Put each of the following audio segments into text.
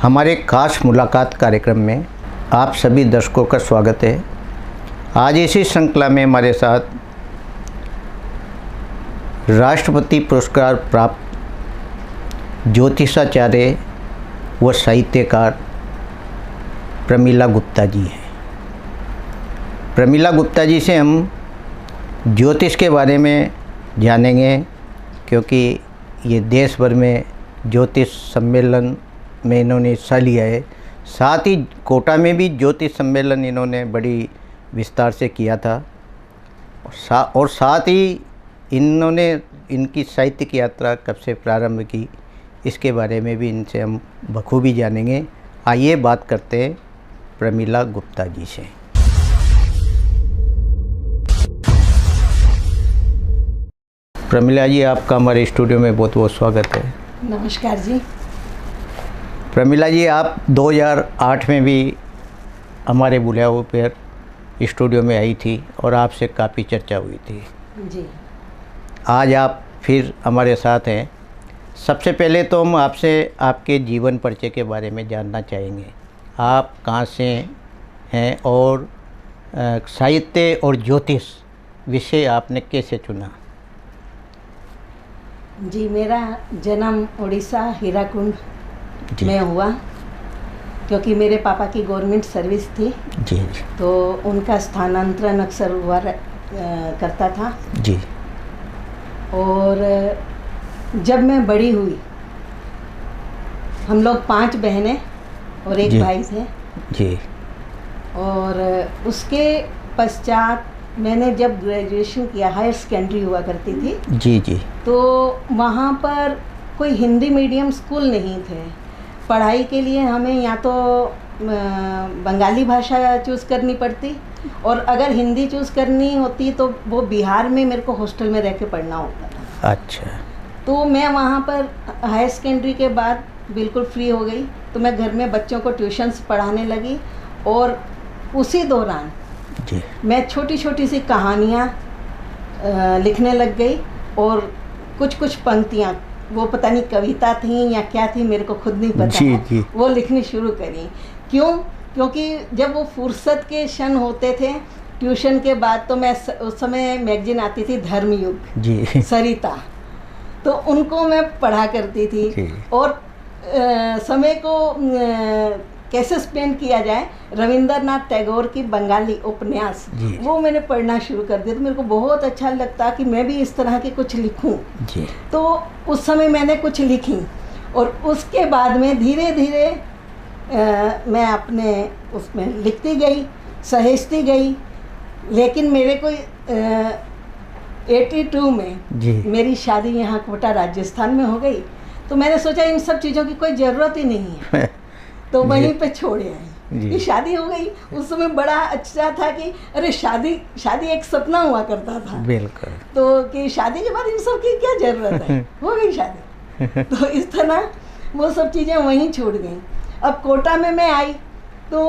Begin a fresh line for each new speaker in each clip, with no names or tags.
हमारे खास मुलाकात कार्यक्रम में आप सभी दर्शकों का स्वागत है। आज इसी श्रृंखला में हमारे साथ राष्ट्रपति पुरस्कार प्राप्त ज्योतिषाचार्य व साहित्यकार प्रमिला गुप्ता जी हैं। प्रमिला गुप्ता जी से हम ज्योतिष के बारे में जानेंगे, क्योंकि ये देश भर में ज्योतिष सम्मेलन में इन्होंने हिस्सा लिया है। साथ ही कोटा में भी ज्योतिष सम्मेलन इन्होंने बड़ी विस्तार से किया था और साथ ही इन्होंने इनकी साहित्यिक यात्रा कब से प्रारंभ की, इसके बारे में भी इनसे हम बखूबी जानेंगे। आइए बात करते हैं प्रमिला गुप्ता जी से। प्रमिला जी, आपका हमारे स्टूडियो में बहुत बहुत स्वागत है।
नमस्कार जी।
प्रमिला जी, आप 2008 में भी हमारे बुलावे पर स्टूडियो में आई थी और आपसे काफ़ी चर्चा हुई थी
जी।
आज आप फिर हमारे साथ हैं। सबसे पहले तो हम आपसे आपके जीवन परिचय के बारे में जानना चाहेंगे। आप कहाँ से हैं और साहित्य और ज्योतिष विषय आपने कैसे चुना?
जी, मेरा जन्म उड़ीसा हीराकुंड में हुआ, क्योंकि मेरे पापा की गवर्नमेंट सर्विस थी
जी।
तो उनका स्थानांतरण अक्सर हुआ करता था
जी।
और जब मैं बड़ी हुई, हम लोग 5 बहनें और एक भाई थे
जी।
और उसके पश्चात मैंने जब ग्रेजुएशन किया, हायर सेकेंडरी हुआ करती थी
जी जी,
तो वहाँ पर कोई हिंदी मीडियम स्कूल नहीं थे। पढ़ाई के लिए हमें या तो बंगाली भाषा चूज़ करनी पड़ती, और अगर हिंदी चूज़ करनी होती तो वो बिहार में मेरे को हॉस्टल में रह के पढ़ना होता था।
अच्छा।
तो मैं वहाँ पर हायर सेकेंडरी के बाद बिल्कुल फ्री हो गई, तो मैं घर में बच्चों को ट्यूशन्स पढ़ाने लगी और उसी दौरान
जी
मैं छोटी छोटी सी कहानियाँ लिखने लग गई और कुछ कुछ पंक्तियाँ, वो पता नहीं कविता थी या क्या थी, मेरे को खुद नहीं पता
जी,
है,
जी।
वो लिखनी शुरू करी। क्यों? क्योंकि जब वो फुर्सत के क्षण होते थे ट्यूशन के बाद, तो मैं उस समय मैगजीन आती थी धर्मयुग
जी
सरिता, तो उनको मैं पढ़ा करती थी
जी।
और समय को कैसे स्पेंड किया जाए, रविंद्रनाथ टैगोर की बंगाली उपन्यास
जी।
वो मैंने पढ़ना शुरू कर दिया। तो मेरे को बहुत अच्छा लगता कि मैं भी इस तरह के कुछ लिखूं।
जी।
तो उस समय मैंने कुछ लिखी और उसके बाद में धीरे धीरे मैं अपने उसमें लिखती गई, सहेजती गई। लेकिन मेरे को 82 में
जी।
मेरी शादी यहाँ कोटा राजस्थान में हो गई, तो मैंने सोचा इन सब चीज़ों की कोई ज़रूरत ही नहीं है तो वहीं पे छोड़े आई कि शादी हो गई। उस समय बड़ा अच्छा था कि अरे शादी एक सपना हुआ करता था।
बिल्कुल।
तो कि शादी के बाद इन सब की क्या ज़रूरत है, हो गई शादी। तो इस तरह वो सब चीज़ें वहीं छूट गई। अब कोटा में मैं आई तो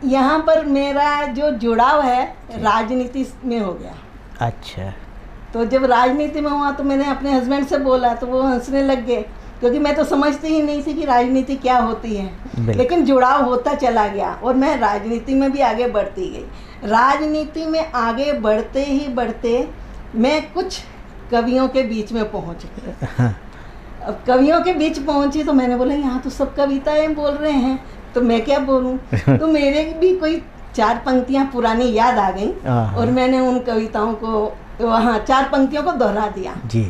यहाँ पर मेरा जो जुड़ाव है राजनीति में हो गया।
अच्छा।
तो जब राजनीति में हुआ तो मैंने अपने हस्बैंड से बोला तो वो हंसने लग गए, क्योंकि मैं तो समझती ही नहीं थी कि राजनीति क्या होती है। लेकिन जुड़ाव होता चला गया और मैं राजनीति में भी आगे बढ़ती गई। राजनीति में आगे बढ़ते ही बढ़ते मैं कुछ कवियों के बीच में पहुंच गई। अब कवियों के बीच पहुंची तो मैंने बोला यहाँ तो सब कविताएं बोल रहे हैं, तो मैं क्या बोलूँ। तो मेरे भी कोई 4 पंक्तियाँ पुरानी याद आ गई और मैंने उन कविताओं को वहाँ 4 पंक्तियों को दोहरा दिया
जी।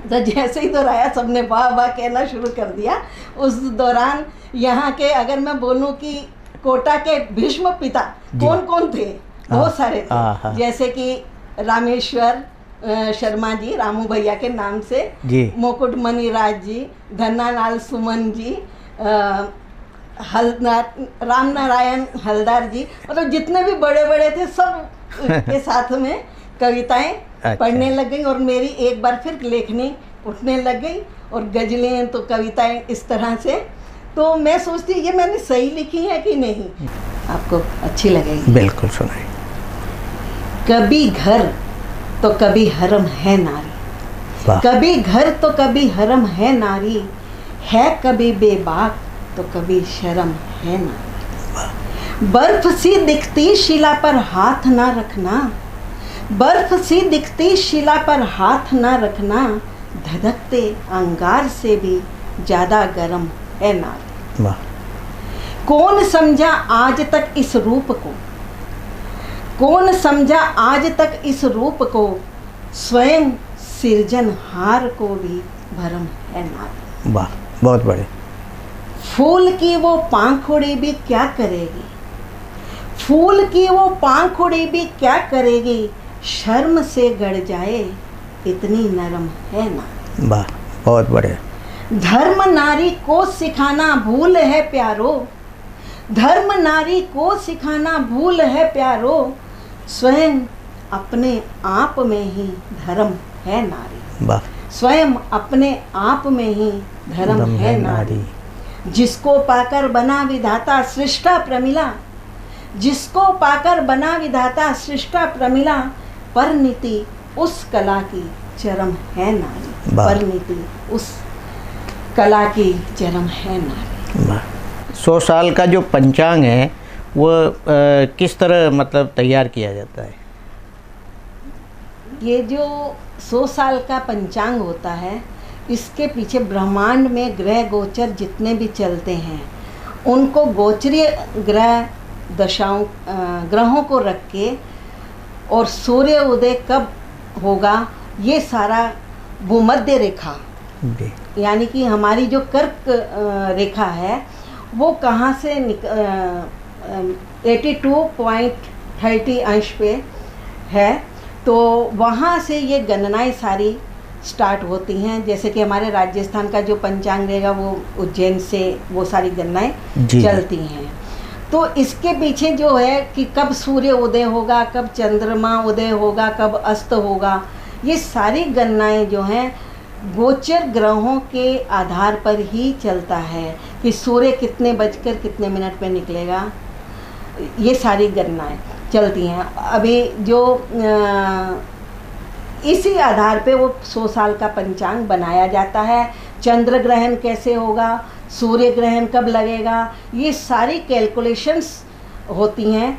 तो जैसे ही दोहराया सबने वाह वाह कहना शुरू कर दिया। उस दौरान यहाँ के अगर मैं बोलूँ कि कोटा के भीष्म पिता कौन कौन थे, बहुत सारे थे। जैसे कि रामेश्वर शर्मा जी, रामू भैया के नाम से, मुकुटमणि राज जी, धन्नालाल सुमन जी, राम नारायण हलदार जी, मतलब जितने भी बड़े बड़े थे सब के साथ में कविताएं पढ़ने लग गई और मेरी एक बार फिर लेखनी उठने लग गई और गज़लें तो कविताएं इस तरह से। तो मैं सोचती ये मैंने सही लिखी है कि नहीं, आपको अच्छी लगेगी।
बिल्कुल सुनाइए।
कभी घर तो कभी हरम है नारी, कभी घर तो कभी हरम है नारी, है कभी बेबाक तो कभी शर्म है नारी। बर्फ सी दिखती शिला पर हाथ ना रखना, बर्फ सी दिखती शिला पर हाथ ना रखना, धधकते अंगार से भी ज़्यादा गर्म है नारी। कौन समझा आज तक इस रूप को, कौन समझा आज तक इस रूप को, स्वयं सिरजनहार को भी भरम है नारी।
वाह, बहुत बड़े।
फूल की वो पांखुड़ी भी क्या करेगी, फूल की वो पांखुड़ी भी क्या करेगी, शर्म से गड़ जाए इतनी नरम है नारी।
वाह, बहुत बड़े।
धर्म नारी को सिखाना भूल है प्यारो, धर्म नारी को सिखाना भूल है प्यारो, स्वयं अपने आप में ही धर्म है नारी।
वाह,
स्वयं अपने आप में ही धर्म है नारी। जिसको पाकर बना विधाता सृष्टा प्रमिला, जिसको पाकर बना विधाता सृष्टा प्रमिला, परिणति उस कला की चरम है नारी। परिणति उस कला की चरम है नारी।
100 साल का जो पंचांग है वो किस तरह मतलब तैयार किया जाता है?
ये जो 100 साल का पंचांग होता है, इसके पीछे ब्रह्मांड में ग्रह गोचर जितने भी चलते हैं उनको गोचरीय ग्रह दशाओं ग्रहों को रख के और सूर्य उदय कब होगा ये सारा भूमध्य रेखा यानी कि हमारी जो कर्क रेखा है वो कहाँ से 82.30 अंश पे है, तो वहाँ से ये गणनाएं सारी स्टार्ट होती हैं। जैसे कि हमारे राजस्थान का जो पंचांग रहेगा वो उज्जैन से वो सारी गणनाएं चलती हैं। तो इसके पीछे जो है कि कब सूर्य उदय होगा, कब चंद्रमा उदय होगा, कब अस्त होगा, ये सारी गणनाएं जो हैं गोचर ग्रहों के आधार पर ही चलता है कि सूर्य कितने बजकर कितने मिनट पे निकलेगा, ये सारी गणनाएं चलती हैं। अभी जो इसी आधार पे वो 100 साल का पंचांग बनाया जाता है। चंद्र ग्रहण कैसे होगा, सूर्य ग्रहण कब लगेगा, ये सारी कैलकुलेशंस होती हैं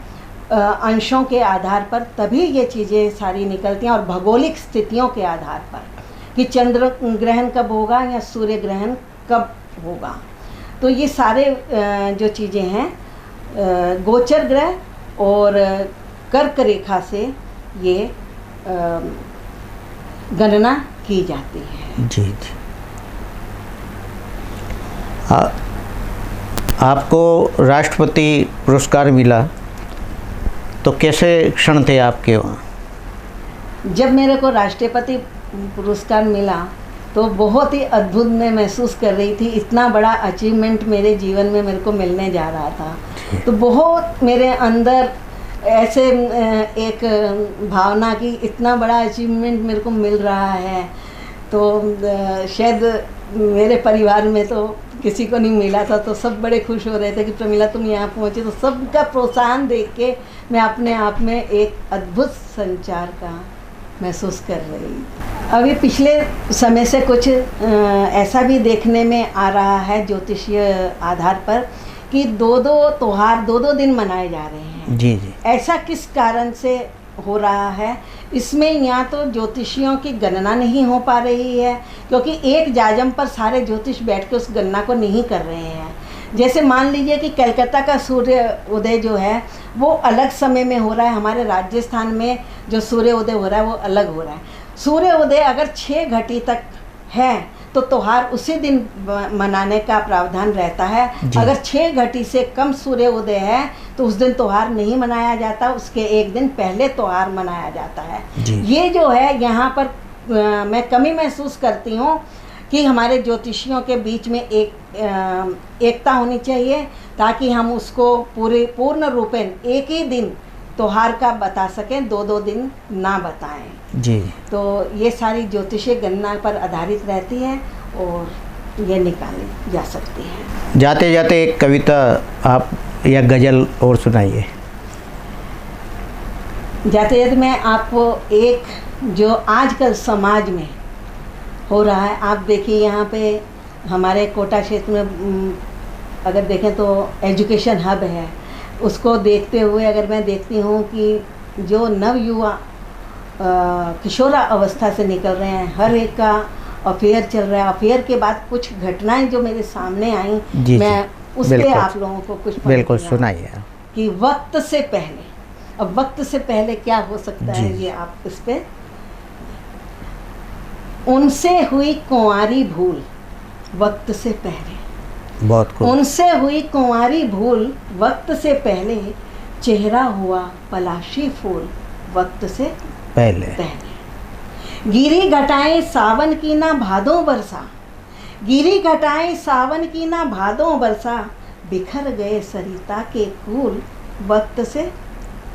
अंशों के आधार पर, तभी ये चीज़ें सारी निकलती हैं और भौगोलिक स्थितियों के आधार पर कि चंद्र ग्रहण कब होगा या सूर्य ग्रहण कब होगा। तो ये सारे जो चीज़ें हैं गोचर ग्रह और कर्क रेखा से ये गणना की जाती है।
जी जी। आपको राष्ट्रपति पुरस्कार मिला तो कैसे क्षण थे आपके वहाँ?
जब मेरे को राष्ट्रपति पुरस्कार मिला तो बहुत ही अद्भुत मैं महसूस कर रही थी। इतना बड़ा अचीवमेंट मेरे जीवन में मेरे को मिलने जा रहा था, तो बहुत मेरे अंदर ऐसे एक भावना की इतना बड़ा अचीवमेंट मेरे को मिल रहा है। तो शायद मेरे परिवार में तो किसी को नहीं मिला था, तो सब बड़े खुश हो रहे थे कि प्रमिला तुम यहाँ पहुँचे। तो सबका प्रोत्साहन देख के मैं अपने आप में एक अद्भुत संचार का महसूस कर रही। अभी पिछले समय से कुछ ऐसा भी देखने में आ रहा है ज्योतिषीय आधार पर कि 2-2 त्योहार 2-2 दिन मनाए जा रहे हैं।
जी जी।
ऐसा किस कारण से हो रहा है? इसमें या तो ज्योतिषियों की गणना नहीं हो पा रही है, क्योंकि एक जाजम पर सारे ज्योतिष बैठ के उस गणना को नहीं कर रहे हैं। जैसे मान लीजिए कि कलकत्ता का सूर्य उदय जो है वो अलग समय में हो रहा है, हमारे राजस्थान में जो सूर्य उदय हो रहा है वो अलग हो रहा है। सूर्य उदय अगर 6 घटी तक है तो त्योहार उसी दिन मनाने का प्रावधान रहता है। अगर 6 घटी से कम सूर्य उदय है तो उस दिन त्योहार नहीं मनाया जाता, उसके एक दिन पहले त्योहार मनाया जाता है। ये जो है यहाँ पर मैं कमी महसूस करती हूँ कि हमारे ज्योतिषियों के बीच में एकता होनी चाहिए, ताकि हम उसको पूर्ण रूपेण एक ही दिन त्योहार का बता सकें, 2-2 दिन ना बताएं।
जी।
तो ये सारी ज्योतिषीय गणना पर आधारित रहती है और ये निकाली जा सकती है।
जाते जाते एक कविता आप या गज़ल और सुनाइए।
जाते जाते मैं आपको एक जो आजकल समाज में हो रहा है, आप देखिए यहाँ पे हमारे कोटा क्षेत्र में अगर देखें तो एजुकेशन हब है, उसको देखते हुए अगर मैं देखती हूँ कि जो नव युवा किशोरा अवस्था से निकल रहे हैं, हर एक का अफेयर चल रहा है। अफेयर के बाद कुछ घटनाएं जो मेरे सामने आई, मैं उस पर आप लोगों को कुछ
बिल्कुल सुनाइए
कि वक्त से पहले, अब वक्त से पहले क्या हो सकता है, ये आप इस पे। उनसे हुई कुंवारी भूल वक्त से पहले,
बहुत खूब।
उनसे हुई कुंवारी भूल वक्त से पहले, चेहरा हुआ पलाशी फूल वक्त से पहले। गिरी घटाएं सावन की ना भादों बरसा, गिरी घटाएं सावन की ना भादों बरसा, बिखर गए सरिता के फूल वक्त से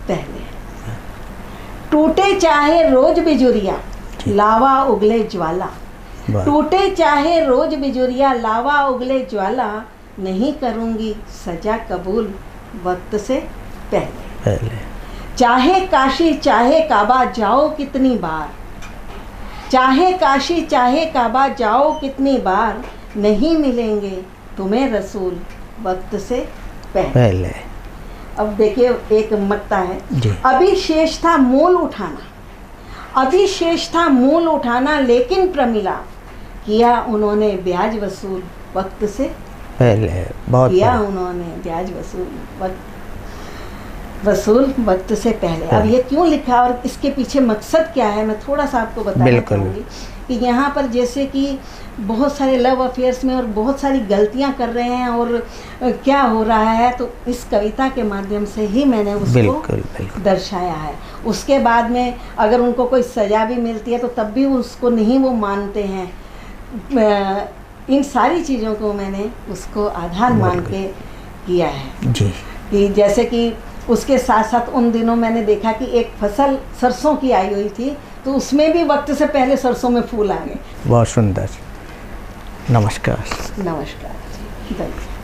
पहले। टूटे चाहे रोज बिजुरिया लावा उगले ज्वाला, टूटे चाहे रोज बिजुरिया लावा उगले ज्वाला, नहीं करूँगी सजा कबूल वक्त से पहले। चाहे काशी चाहे काबा जाओ कितनी बार, चाहे काशी चाहे काबा जाओ कितनी बार, नहीं मिलेंगे तुम्हें रसूल वक्त से पहले। अब देखिए एक मत्ता है, अभी शेष था मूल उठाना, अभी शेष था मूल उठाना, लेकिन प्रमिला किया उन्होंने ब्याज वसूल वक्त से
पहले। बहुत
किया उन्होंने ब्याज वसूल वक्त से पहले। अब ये क्यों लिखा और इसके पीछे मकसद क्या है, मैं थोड़ा सा आपको बताना चाहूँगी कि यहाँ पर जैसे कि बहुत सारे लव अफेयर्स में और बहुत सारी गलतियाँ कर रहे हैं और क्या हो रहा है, तो इस कविता के माध्यम से ही मैंने उसको दर्शाया है। उसके बाद में अगर उनको कोई सज़ा भी मिलती है तो तब भी उसको नहीं वो मानते हैं। इन सारी चीज़ों को मैंने उसको आधार मान के किया है जी। कि जैसे कि उसके साथ साथ उन दिनों मैंने देखा कि एक फसल सरसों की आई हुई थी, तो उसमें भी वक्त से पहले सरसों में फूल आ गए।
बहुत सुंदर। नमस्कार।
नमस्कार। धन्यवाद।